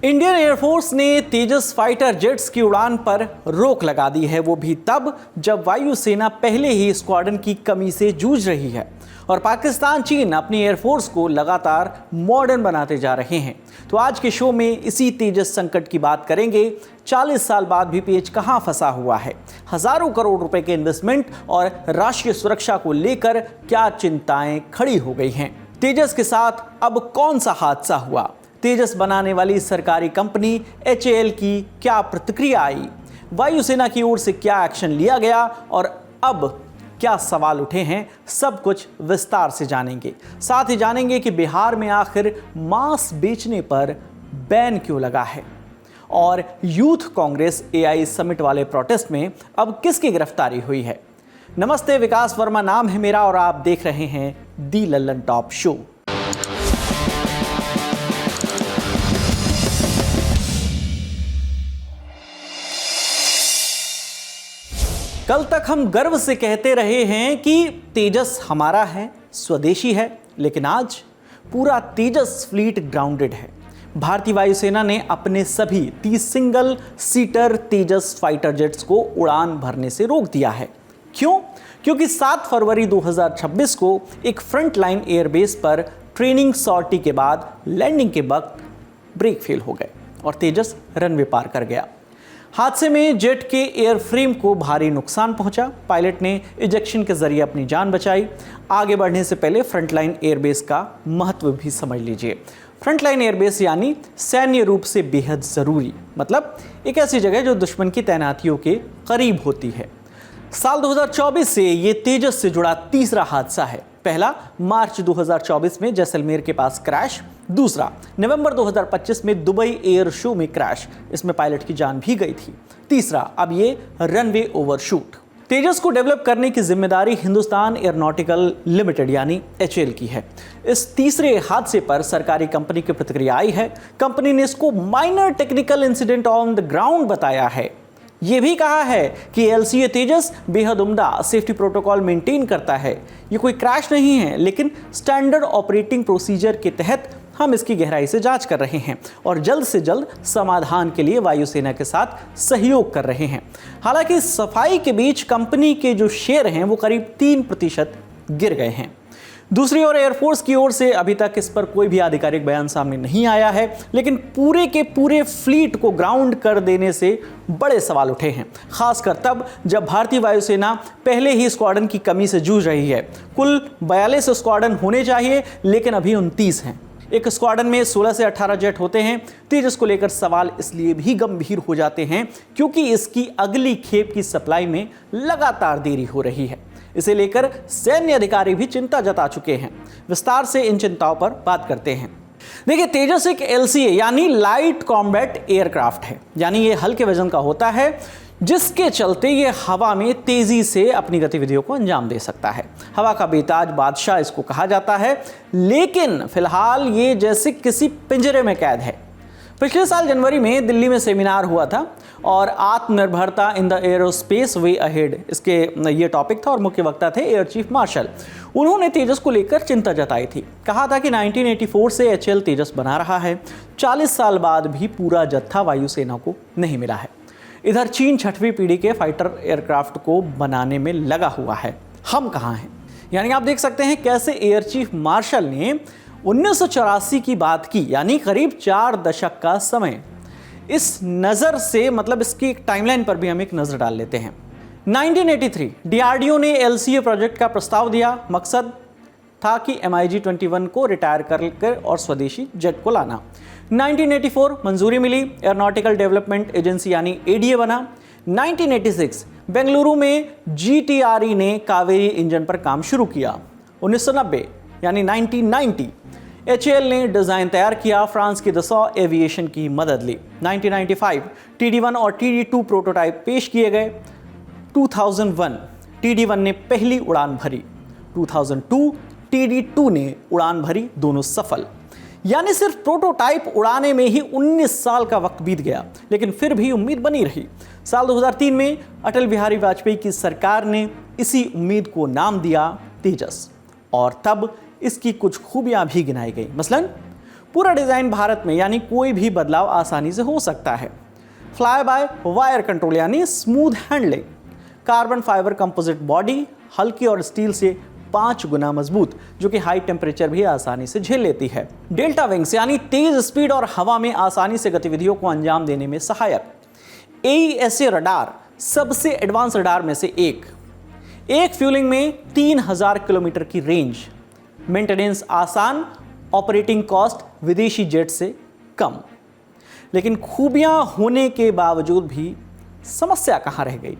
Indian air force ने तेजस fighter jets की उड़ान पर रोक लगा दी है, वो भी तब जब वायुसेना पहले ही स्क्वाड्रन की कमी से जूझ रही है और पाकिस्तान चीन अपनी एयरफोर्स को लगातार मॉडर्न बनाते जा रहे हैं। तो आज के शो में इसी तेजस संकट की बात करेंगे। 40 साल बाद भी पेच कहां फंसा हुआ है, हजारों करोड़ रुपए के इन्वेस्टमेंट और राष्ट्रीय सुरक्षा को लेकर क्या चिंताएं खड़ी हो गई हैं। तेजस के साथ अब कौन सा हादसा हुआ, तेजस बनाने वाली सरकारी कंपनी HAL की क्या प्रतिक्रिया आई, वायुसेना की ओर से क्या एक्शन लिया गया और अब क्या सवाल उठे हैं, सब कुछ विस्तार से जानेंगे। साथ ही जानेंगे कि बिहार में आखिर मांस बेचने पर बैन क्यों लगा है और यूथ कांग्रेस AI समिट वाले प्रोटेस्ट में अब किसकी गिरफ्तारी हुई है। नमस्ते, विकास वर्मा नाम है मेरा और आप देख रहे हैं दी लल्लन टॉप शो। कल तक हम गर्व से कहते रहे हैं कि तेजस हमारा है, स्वदेशी है, लेकिन आज पूरा तेजस फ्लीट ग्राउंडेड है। भारतीय वायुसेना ने अपने सभी 30 सिंगल सीटर तेजस फाइटर जेट्स को उड़ान भरने से रोक दिया है। क्यों? क्योंकि 7 फरवरी 2026 को एक फ्रंटलाइन एयरबेस पर ट्रेनिंग सॉर्टी के बाद लैंडिंग के वक्त ब्रेक फेल हो गए और तेजस रनवे पार कर गया। हादसे में जेट के एयरफ्रेम को भारी नुकसान पहुंचा। पायलट ने इजेक्शन के जरिए अपनी जान बचाई। आगे बढ़ने से पहले फ्रंटलाइन एयरबेस का महत्व भी समझ लीजिए। फ्रंटलाइन एयरबेस यानी सैन्य रूप से बेहद ज़रूरी, मतलब एक ऐसी जगह जो दुश्मन की तैनातियों के करीब होती है। साल 2024 से ये तेजस से जुड़ा तीसरा हादसा है। पहला मार्च 2024 में जैसलमेर के पास क्रैश, दूसरा नवंबर 2025 में दुबई एयर शो में क्रैश, इसमें पायलट की जान भी गई थी। तीसरा अब ये रनवे ओवरशूट। तेजस को डेवलप करने की जिम्मेदारी हिंदुस्तान एयरोनॉटिकल लिमिटेड यानी HAL की है। इस तीसरे हादसे पर सरकारी कंपनी की प्रतिक्रिया आई है। कंपनी ने इसको minor technical incident on the ground बताया है। ये भी कहा है कि LCA तेजस बेहद उम्दा सेफ्टी प्रोटोकॉल मेंटेन करता है। ये कोई क्रैश नहीं है, लेकिन स्टैंडर्ड ऑपरेटिंग प्रोसीजर के तहत हम इसकी गहराई से जांच कर रहे हैं और जल्द से जल्द समाधान के लिए वायुसेना के साथ सहयोग कर रहे हैं। हालांकि सफाई के बीच कंपनी के जो शेयर हैं वो करीब 3% गिर गए हैं। दूसरी ओर एयरफोर्स की ओर से अभी तक इस पर कोई भी आधिकारिक बयान सामने नहीं आया है, लेकिन पूरे के पूरे फ्लीट को ग्राउंड कर देने से बड़े सवाल उठे हैं, खासकर तब जब भारतीय वायुसेना पहले ही स्क्वाड्रन की कमी से जूझ रही है। कुल 42 स्क्वाड्रन होने चाहिए, लेकिन अभी 29 हैं। एक स्क्वाड्रन में 16 से 18 जेट होते हैं। तेजस को लेकर सवाल इसलिए भी गंभीर हो जाते हैं क्योंकि इसकी अगली खेप की सप्लाई में लगातार देरी हो रही है। इसे लेकर सैन्य अधिकारी भी चिंता जता चुके हैं। विस्तार से इन चिंताओं पर बात करते हैं। देखिए, तेजस एक LCA यानी लाइट कॉम्बैट एयरक्राफ्ट है, यानी ये हल्के वजन का होता है, जिसके चलते ये हवा में तेजी से अपनी गतिविधियों को अंजाम दे सकता है। हवा का बेताज बादशाह इसको कहा जाता है, लेकिन फिलहाल ये जैसे किसी पिंजरे में कैद है। पिछले साल जनवरी में दिल्ली में सेमिनार हुआ था और आत्मनिर्भरता in the aerospace way ahead, इसके ये टॉपिक था और मुख्य वक्ता थे एयर चीफ मार्शल। उन्होंने तेजस को लेकर चिंता जताई थी। कहा था कि 1984 से HAL तेजस बना रहा है, 40 साल बाद भी पूरा जत्था वायुसेना को नहीं मिला है। इधर चीन 6वीं पीढ़ी के फाइटर एयरक्राफ्ट को बनाने में लगा हुआ है। हम कहाँ हैं? यानी आप देख सकते हैं कैसे एयर चीफ मार्शल ने 1984 की बात की, यानी करीब 4 दशक का समय। इस नज़र से, मतलब इसकी एक टाइमलाइन पर भी हम एक नज़र डाल लेते हैं। 1983 DRDO ने LCA प्रोजेक्ट का प्रस्ताव दिया। मकसद था कि MiG-21 को रिटायर कर और स्वदेशी जेट को लाना। 1984 मंजूरी मिली, एयरोनॉटिकल डेवलपमेंट एजेंसी यानी ADA बना। 1986 बेंगलुरु में GTRE ने कावेरी इंजन पर काम शुरू किया। 1990 यानी 1990 HAL ने डिज़ाइन तैयार किया, फ्रांस की दसॉ एविएशन की मदद ली। 1995 TD1 और TD2 प्रोटोटाइप पेश किए गए। 2001 TD1 ने पहली उड़ान भरी। 2002 TD2 ने उड़ान भरी, दोनों सफल। यानी सिर्फ प्रोटोटाइप उड़ाने में ही 19 साल का वक्त बीत गया, लेकिन फिर भी उम्मीद बनी रही। साल 2003 में अटल बिहारी वाजपेयी की सरकार ने इसी उम्मीद को नाम दिया तेजस और तब इसकी कुछ खूबियां भी गिनाई गई। मसलन पूरा डिजाइन भारत में, यानी कोई भी बदलाव आसानी से हो सकता है। फ्लाई बाय वायर कंट्रोल यानी smooth handling, carbon fibre composite body, हल्की और स्टील से 5 गुना मजबूत, जो कि हाई टेम्परेचर भी आसानी से झेल लेती है। डेल्टा विंग्स यानी तेज स्पीड और हवा में आसानी से गतिविधियों को अंजाम देने में सहायक। AESA रडार सबसे एडवांस रडार में से एक फ्यूलिंग में 3000 किलोमीटर की रेंज, मेंटेनेंस आसान, ऑपरेटिंग कॉस्ट विदेशी जेट से कम। लेकिन खूबियां होने के बावजूद भी समस्या कहां रह गई?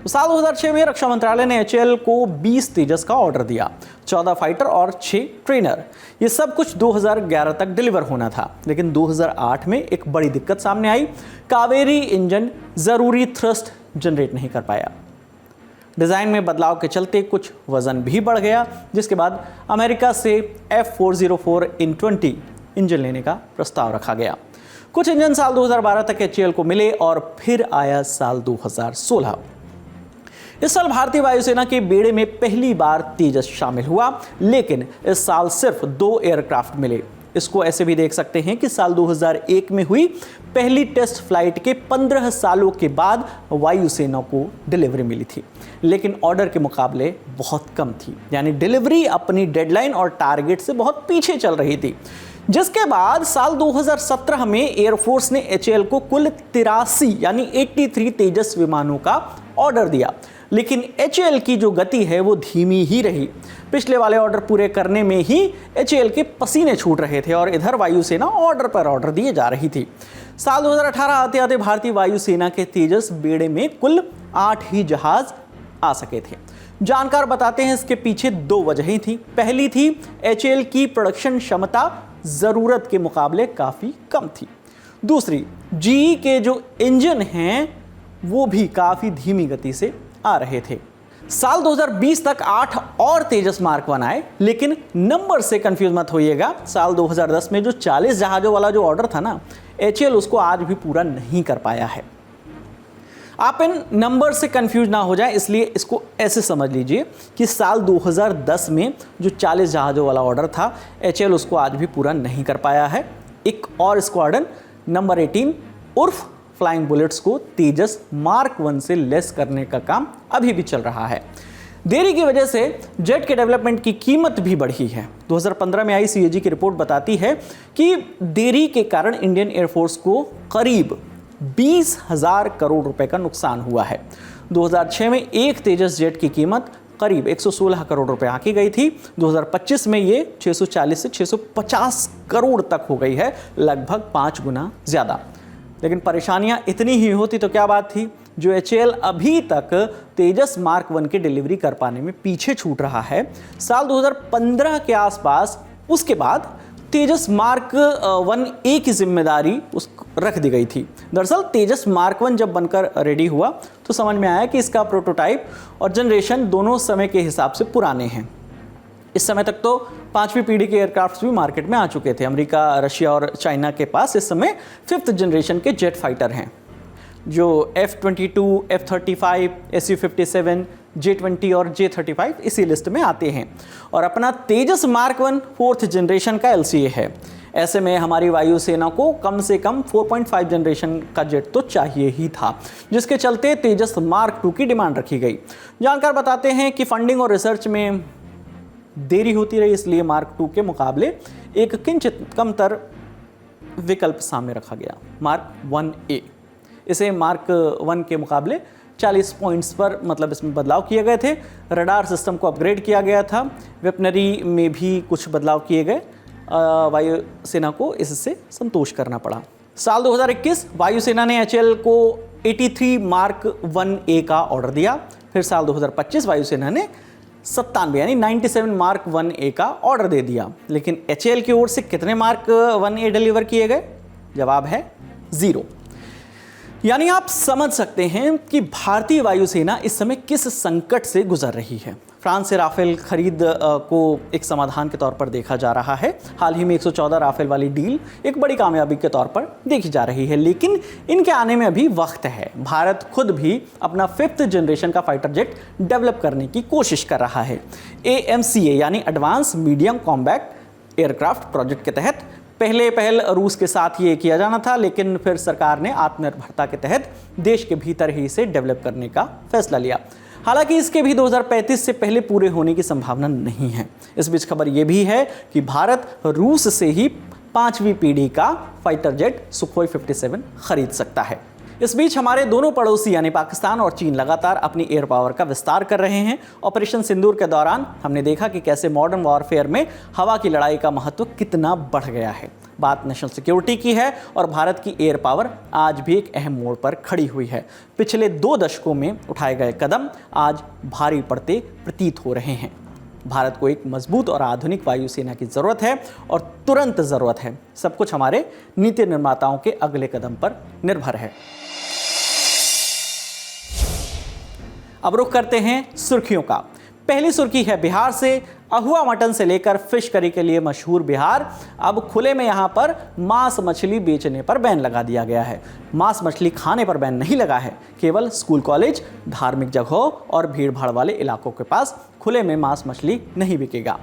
तो साल 2006 में रक्षा मंत्रालय ने HAL को 20 तेजस का ऑर्डर दिया, 14 फाइटर और 6 ट्रेनर। ये सब कुछ 2011 तक डिलीवर होना था, लेकिन 2008 में एक बड़ी दिक्कत सामने आई। कावेरी इंजन जरूरी थ्रस्ट जनरेट नहीं कर पाया। डिजाइन में बदलाव के चलते कुछ वजन भी बढ़ गया, जिसके बाद अमेरिका से F404-20 इंजन लेने का प्रस्ताव रखा गया। कुछ इंजन साल 2012 तक HAL को मिले और फिर आया साल 2016। इस साल भारतीय वायुसेना के बेड़े में पहली बार तेजस शामिल हुआ, लेकिन इस साल सिर्फ 2 एयरक्राफ्ट मिले। इसको ऐसे भी देख सकते हैं कि साल 2001 में हुई पहली टेस्ट फ्लाइट के 15 सालों के बाद वायुसेना को डिलीवरी मिली थी, लेकिन ऑर्डर के मुकाबले बहुत कम थी, यानी डिलीवरी अपनी डेडलाइन और टारगेट से बहुत पीछे चल रही थी। जिसके बाद साल 2017 में एयरफोर्स ने HAL को कुल 83 यानी 83 तेजस विमानों का ऑर्डर दिया, लेकिन HAL की जो गति है वो धीमी ही रही। पिछले वाले ऑर्डर पूरे करने में ही HAL के पसीने छूट रहे थे और इधर वायुसेना ऑर्डर पर ऑर्डर दिए जा रही थी। साल 2018 आते आते भारतीय वायुसेना के तेजस बेड़े में कुल 8 ही जहाज आ सके थे। जानकार बताते हैं इसके पीछे 2 वजहें थी। पहली थी HAL की प्रोडक्शन क्षमता जरूरत के मुकाबले काफी कम थी। दूसरी, GE के जो इंजन हैं वो भी काफी धीमी गति से आ रहे थे। साल 2020 तक 8 और तेजस मार्क 1 आए, लेकिन नंबर से कंफ्यूज मत होइएगा। साल 2010 में जो 40 जहाजों वाला जो ऑर्डर था ना, HAL उसको आज भी पूरा नहीं कर पाया है। आप इन नंबर से कंफ्यूज ना हो जाए, इसलिए इसको ऐसे समझ लीजिए कि साल 2010 में जो 40 जहाजों वाला ऑर्डर था, HAL उसको आज भी पूरा नहीं कर पाया है। एक और स्क्वाड्रन नंबर 18 उर्फ फ्लाइंग बुलेट्स को तेजस मार्क 1 से लेस करने का काम अभी भी चल रहा है। देरी की वजह से जेट के डेवलपमेंट की कीमत भी बढ़ी है। 2015 में आई CAG की रिपोर्ट बताती है कि देरी के कारण इंडियन एयरफोर्स को करीब 20,000 करोड़ रुपए का नुकसान हुआ है। 2006 में एक तेजस जेट की कीमत करीब 116 करोड़ रुपए आंकी गई थी। 2025 में ये 640 से 650 करोड़ तक हो गई है, लगभग 5 गुना ज़्यादा। लेकिन परेशानियां इतनी ही होती तो क्या बात थी। जो HAL अभी तक तेजस मार्क 1 की डिलीवरी कर पाने में पीछे छूट रहा है, साल 2015 के आसपास उसके बाद तेजस मार्क 1A की जिम्मेदारी रख दी गई थी। दरअसल तेजस मार्क 1 जब बनकर रेडी हुआ तो समझ में आया कि इसका प्रोटोटाइप और जनरेशन दोनों समय के हिसाब से पुराने हैं। इस समय तक तो 5वीं पीढ़ी के एयरक्राफ्ट भी मार्केट में आ चुके थे। अमेरिका, रशिया और चाइना के पास इस समय 5th जनरेशन के जेट फाइटर हैं, जो F-22, F-35, Su-57, J-20 और J-35 इसी लिस्ट में आते हैं। और अपना तेजस मार्क 1 4th जनरेशन का LCA है। ऐसे में हमारी वायुसेना को कम से कम 4.5 जनरेशन का जेट तो चाहिए ही था, जिसके चलते तेजस मार्क 2 की डिमांड रखी गई। जानकार बताते हैं कि फंडिंग और रिसर्च में देरी होती रही, इसलिए मार्क 2 के मुकाबले एक किंचित कमतर विकल्प सामने रखा गया, मार्क 1A। इसे मार्क 1 के मुकाबले 40 पॉइंट्स पर मतलब इसमें बदलाव किए गए थे। रडार सिस्टम को अपग्रेड किया गया था। वेपनरी में भी कुछ बदलाव किए गए। वायुसेना को इससे संतोष करना पड़ा। साल 2021 वायुसेना ने HAL को 83 मार्क 1A का ऑर्डर दिया। फिर साल 2025 वायुसेना ने 97 यानी 97 मार्क 1A का ऑर्डर दे दिया। लेकिन HAL की ओर से कितने मार्क 1A डिलीवर किए गए? जवाब है 0। यानी आप समझ सकते हैं कि भारतीय वायुसेना इस समय किस संकट से गुजर रही है। फ्रांस से राफेल खरीद को एक समाधान के तौर पर देखा जा रहा है। हाल ही में 114 राफेल वाली डील एक बड़ी कामयाबी के तौर पर देखी जा रही है, लेकिन इनके आने में अभी वक्त है। भारत खुद भी अपना 5th जनरेशन का फाइटर जेट डेवलप करने की कोशिश कर रहा है। AMCA यानी advance medium combat aircraft project के तहत पहल रूस के साथ ये किया जाना था, लेकिन फिर सरकार ने आत्मनिर्भरता के तहत देश के भीतर ही इसे डेवलप करने का फैसला लिया। हालांकि इसके भी 2035 से पहले पूरे होने की संभावना नहीं है। इस बीच खबर यह भी है कि भारत रूस से ही 5वीं पीढ़ी का फाइटर जेट सुखोई 57 खरीद सकता है। इस बीच हमारे दोनों पड़ोसी यानी पाकिस्तान और चीन लगातार अपनी एयर पावर का विस्तार कर रहे हैं। ऑपरेशन सिंदूर के दौरान हमने देखा कि कैसे मॉडर्न वॉरफेयर में हवा की लड़ाई का महत्व कितना बढ़ गया है। बात नेशनल सिक्योरिटी की है और भारत की एयर पावर आज भी एक अहम मोड़ पर खड़ी हुई है। पिछले 2 दशकों में उठाए गए कदम आज भारी पड़ते प्रतीत हो रहे हैं। भारत को एक मजबूत और आधुनिक वायुसेना की जरूरत है और तुरंत जरूरत है। सब कुछ हमारे नीति निर्माताओं के अगले कदम पर निर्भर है। अब रुख करते हैं सुर्खियों का। पहली सुर्खी है बिहार से। अहुआ मटन से लेकर फिश करी के लिए मशहूर बिहार, अब खुले में यहां पर मांस मछली बेचने पर बैन लगा दिया गया है। मांस मछली खाने पर बैन नहीं लगा है, केवल स्कूल कॉलेज, धार्मिक जगहों और भीड़ भाड़ वाले इलाकों के पास खुले में मांस मछली नहीं बिकेगा।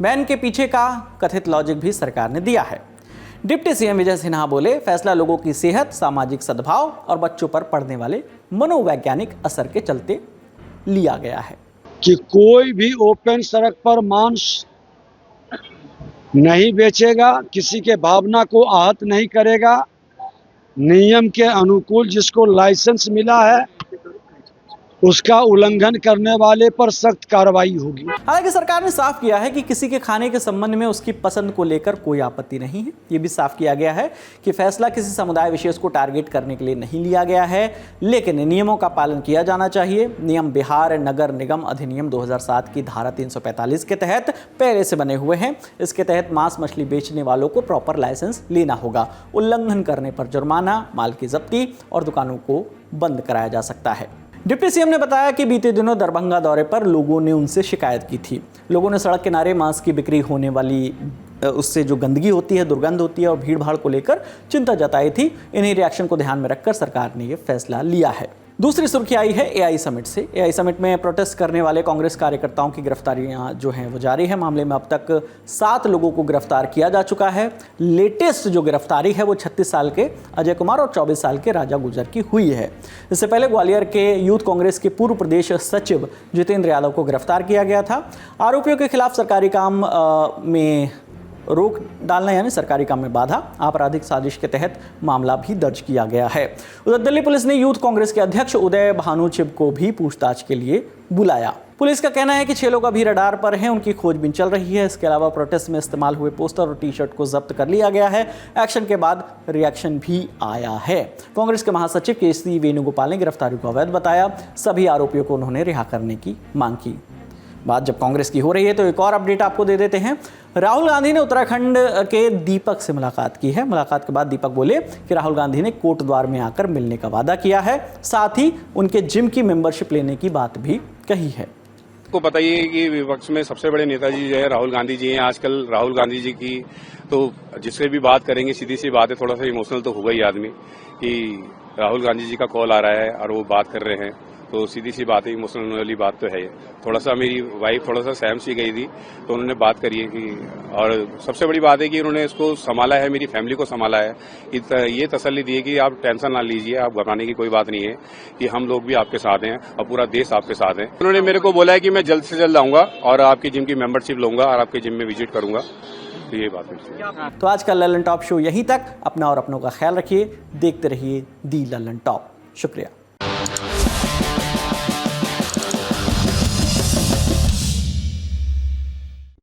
बैन के पीछे का कथित लॉजिक भी सरकार ने दिया है। डिप्टी सीएम विजय सिन्हा बोले, फैसला लोगों की सेहत, सामाजिक सद्भाव और बच्चों पर पड़ने वाले मनोवैज्ञानिक असर के चलते लिया गया है कि कोई भी ओपन सड़क पर मांस नहीं बेचेगा, किसी के भावना को आहत नहीं करेगा, नियम के अनुकूल जिसको लाइसेंस मिला है उसका उल्लंघन करने वाले पर सख्त कार्रवाई होगी। हालांकि सरकार ने साफ किया है कि किसी के खाने के संबंध में उसकी पसंद को लेकर कोई आपत्ति नहीं है। यह भी साफ किया गया है कि फैसला किसी समुदाय विशेष को टारगेट करने के लिए नहीं लिया गया है, लेकिन नियमों का पालन किया जाना चाहिए। नियम बिहार नगर निगम अधिनियम 2007 की धारा 345 के तहत पहले से बने हुए हैं। इसके तहत मांस मछली बेचने वालों को प्रॉपर लाइसेंस लेना होगा। उल्लंघन करने पर जुर्माना, माल की जब्ती और दुकानों को बंद कराया जा सकता है। डिप्टी सीएम ने बताया कि बीते दिनों दरभंगा दौरे पर लोगों ने उनसे शिकायत की थी। लोगों ने सड़क किनारे मांस की बिक्री होने वाली उससे जो गंदगी होती है, दुर्गंध होती है और भीड़ भाड़ को लेकर चिंता जताई थी। इन्हीं रिएक्शन को ध्यान में रखकर सरकार ने यह फैसला लिया है। दूसरी सुर्खी आई है एआई समिट से। एआई समिट में प्रोटेस्ट करने वाले कांग्रेस कार्यकर्ताओं की गिरफ्तारियां जो हैं वो जारी है। मामले में अब तक 7 लोगों को गिरफ्तार किया जा चुका है। लेटेस्ट जो गिरफ्तारी है वो 36 साल के अजय कुमार और 24 साल के राजा गुर्जर की हुई है। इससे पहले ग्वालियर के यूथ कांग्रेस के पूर्व प्रदेश सचिव जितेंद्र यादव को गिरफ्तार किया गया था। आरोपियों के खिलाफ सरकारी काम में रोक डालना यानी सरकारी काम में बाधा, आपराधिक साजिश के तहत मामला भी दर्ज किया गया है। उधर दिल्ली पुलिस ने यूथ कांग्रेस के अध्यक्ष उदय भानु चिब को भी पूछताछ के लिए बुलाया। पुलिस का कहना है कि 6 लोग अभी रडार पर हैं, उनकी खोजबीन चल रही है। इसके अलावा प्रोटेस्ट में इस्तेमाल हुए पोस्टर और टी-शर्ट को जब्त कर लिया गया है। एक्शन के बाद रिएक्शन भी आया है। कांग्रेस के महासचिव केसी वेणुगोपाल ने गिरफ्तारी को अवैध बताया। सभी आरोपियों को उन्होंने रिहा करने की मांग की। बात जब कांग्रेस की हो रही है तो एक और अपडेट आपको दे देते हैं। राहुल गांधी ने उत्तराखंड के दीपक से मुलाकात की है। मुलाकात के बाद दीपक बोले कि राहुल गांधी ने कोटद्वार में आकर मिलने का वादा किया है, साथ ही उनके जिम की मेंबरशिप लेने की बात भी कही है। आपको पता ही है कि विपक्ष में सबसे बड़े नेताजी जो है राहुल गांधी जी हैं। आजकल राहुल गांधी जी की तो जिससे भी बात करेंगे सीधी सी बात है, थोड़ा सा इमोशनल तो होगा ही आदमी कि राहुल गांधी जी का कॉल आ रहा है और वो बात कर रहे हैं, तो सीधी सी बात है, इमोशनल वाली बात तो है। थोड़ा सा मेरी वाइफ थोड़ा सा सहम सी गई थी तो उन्होंने बात करी है कि, और सबसे बड़ी बात है कि उन्होंने इसको संभाला है, मेरी फैमिली को संभाला है। ये तसल्ली दी है कि आप टेंशन ना लीजिए, आप घबराने की कोई बात नहीं है, कि हम लोग भी आपके साथ हैं और पूरा देश आपके साथ है। उन्होंने मेरे को बोला है कि मैं जल्द से जल्द आऊंगा और आपकी जिम की मेंबरशिप लूंगा और आपके जिम में विजिट करूंगा। तो ये बात है। तो आज का ललन टॉप शो यहीं तक। अपना और अपनों का ख्याल रखिए, देखते रहिए दी ललन टॉप। शुक्रिया।